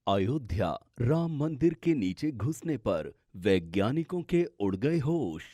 अयोध्या राम मंदिर के नीचे घुसने पर वैज्ञानिकों के उड़ गए होश।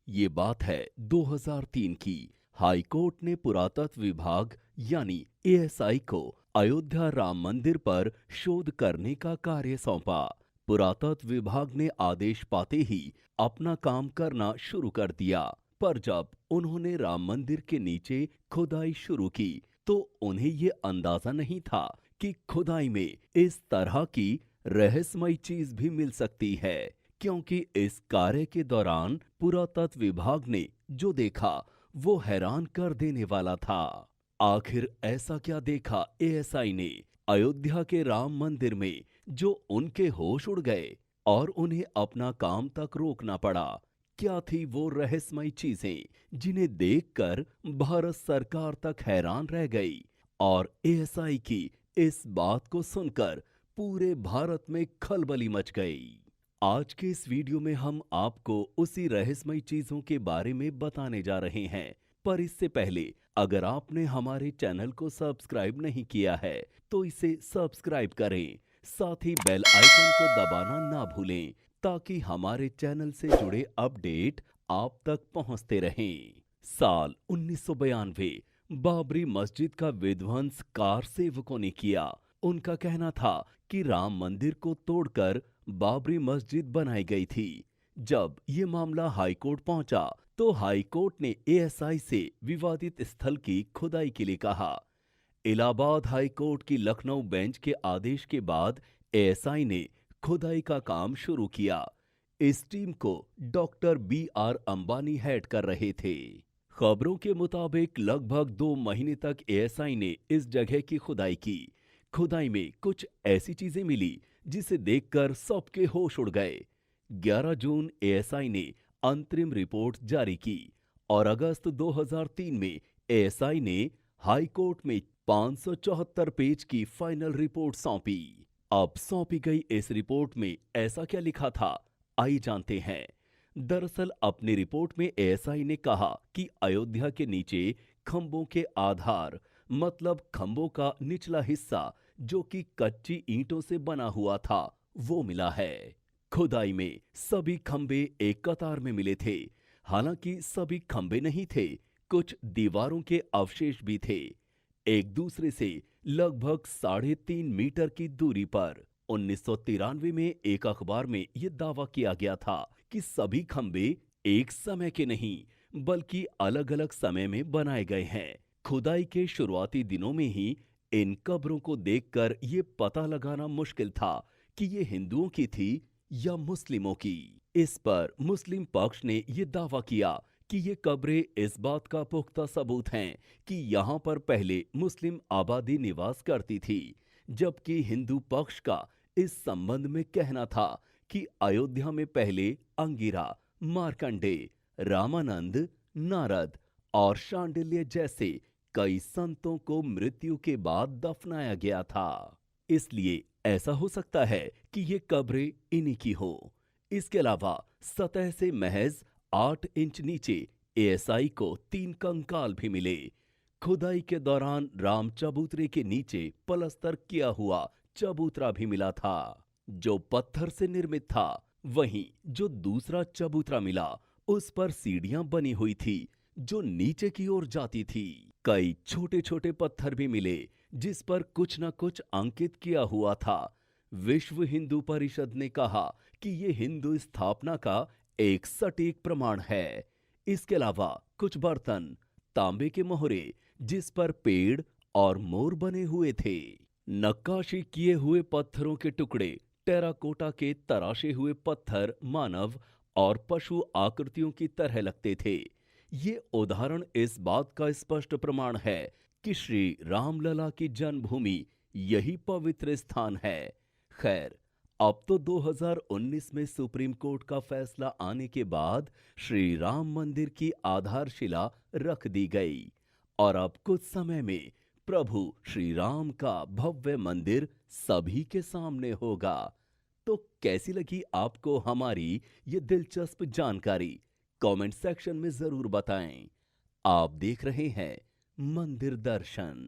ये बात है 2003 की। हाई कोर्ट ने पुरातत्व विभाग यानी एएसआई को अयोध्या राम मंदिर पर शोध करने का कार्य सौंपा। पुरातत्व विभाग ने आदेश पाते ही अपना काम करना शुरू कर दिया। पर जब उन्होंने राम मंदिर के नीचे खुदाई शुरू की तो उन्हें ये अंदाजा नहीं था कि खुदाई में इस तरह की रहस्यमयी चीज भी मिल सकती है। क्योंकि इस कार्य के दौरान पुरातत्व विभाग ने जो देखा वो हैरान कर देने वाला था। आखिर ऐसा क्या देखा एएसआई ने अयोध्या के राम मंदिर में जो उनके होश उड़ गए और उन्हें अपना काम तक रोकना पड़ा। क्या थी वो रहस्यमयी चीजें जिन्हें देखकर भारत सरकार तक हैरान रह गई और एएसआई की इस बात को सुनकर पूरे भारत में खलबली मच गई। आज के इस वीडियो में हम आपको उसी रहस्यमयी चीजों के बारे में बताने जा रहे हैं। पर इससे पहले अगर आपने हमारे चैनल को सब्सक्राइब नहीं किया है तो इसे सब्सक्राइब करें। साथ ही बेल आइकन को दबाना ना भूलें ताकि हमारे चैनल से जुड़े अपडेट आप तक पहुंचते रहें। साल 1992 बाबरी मस्जिद का विध्वंस कार सेवकों ने किया। उनका कहना था कि राम मंदिर को तोड़कर बाबरी मस्जिद बनाई गई थी। जब ये मामला हाई कोर्ट पहुंचा तो हाई कोर्ट ने एएसआई से विवादित स्थल की खुदाई के लिए कहा। इलाहाबाद हाई कोर्ट की लखनऊ बेंच के आदेश के बाद एएसआई ने खुदाई का काम शुरू किया। इस टीम को डॉक्टर बी.आर. अंबानी हेड कर रहे थे। खबरों के मुताबिक लगभग 2 महीने तक एएसआई ने इस जगह की खुदाई की। खुदाई में कुछ ऐसी चीजें मिली जिसे देखकर सबके होश उड़ गए। 11 जून एएसआई ने अंतरिम रिपोर्ट जारी की और अगस्त 2003 में एएसआई ने हाई कोर्ट में 574 पेज की फाइनल रिपोर्ट सौंपी। अब सौंपी गई इस रिपोर्ट में ऐसा क्या लिखा था, आइए जानते हैं। दरअसल अपनी रिपोर्ट में एएसआई ने कहा कि अयोध्या के नीचे खंभों के आधार मतलब खंभों का निचला हिस्सा जो कि कच्ची ईंटों से बना हुआ था वो मिला है। खुदाई में सभी खंभे एक कतार में मिले थे। हालांकि सभी खंभे नहीं थे, कुछ दीवारों के अवशेष भी थे। एक दूसरे से लगभग 3.5 मीटर की दूरी पर। 1993 में एक अखबार में यह दावा किया गया था कि सभी खंभे एक समय के नहीं बल्कि अलग-अलग समय में बनाए गए हैं। खुदाई के शुरुआती दिनों में ही इन कब्रों को देखकर यह पता लगाना मुश्किल था कि ये हिंदुओं की थी या मुस्लिमों की। इस पर मुस्लिम पक्ष ने यह दावा किया कि ये कब्रें इस बात का पुख्ता सबूत हैं कि यहाँ पर पहले मुस्लिम आबादी निवास करती थी, जबकि हिंदू पक्ष का इस संबंध में कहना था कि अयोध्या में पहले अंगिरा, मार्कंडेय, रामानंद, नारद और शांडिल्य जैसे कई संतों को मृत्यु के बाद दफनाया गया था। इसलिए ऐसा हो सकता है कि ये कब्रें इन्हीं की हो। इसके अलावा सतह से महज 8 इंच नीचे एएसआई को 3 कंकाल भी मिले। खुदाई के दौरान राम चबूतरे के नीचे पलस्तर किया हुआ चबूतरा भी मिला था जो पत्थर से निर्मित था। वहीं जो दूसरा चबूतरा मिला उस पर सीढ़ियां बनी हुई थी जो नीचे की ओर जाती थी। कई छोटे छोटे पत्थर भी मिले जिस पर कुछ न कुछ अंकित किया हुआ था। विश्व हिंदू परिषद ने कहा कि ये हिंदू स्थापना का एक सटीक प्रमाण है। इसके अलावा कुछ बर्तन, तांबे के मोहरे जिस पर पेड़ और मोर बने हुए थे, नक्काशी किए हुए पत्थरों के टुकड़े, टेराकोटा के तराशे हुए पत्थर मानव और पशु आकृतियों की तरह लगते थे। ये उदाहरण इस बात का स्पष्ट प्रमाण है कि श्री रामलला की जन्मभूमि यही पवित्र स्थान है। खैर, अब तो 2019 में सुप्रीम कोर्ट का फैसला आने के बाद श्री राम मंदिर की आधारशिला रख दी गई और अब कुछ समय में प्रभु श्री राम का भव्य मंदिर सभी के सामने होगा। तो कैसी लगी आपको हमारी ये दिलचस्प जानकारी? कमेंट सेक्शन में जरूर बताएं। आप देख रहे हैं मंदिर दर्शन।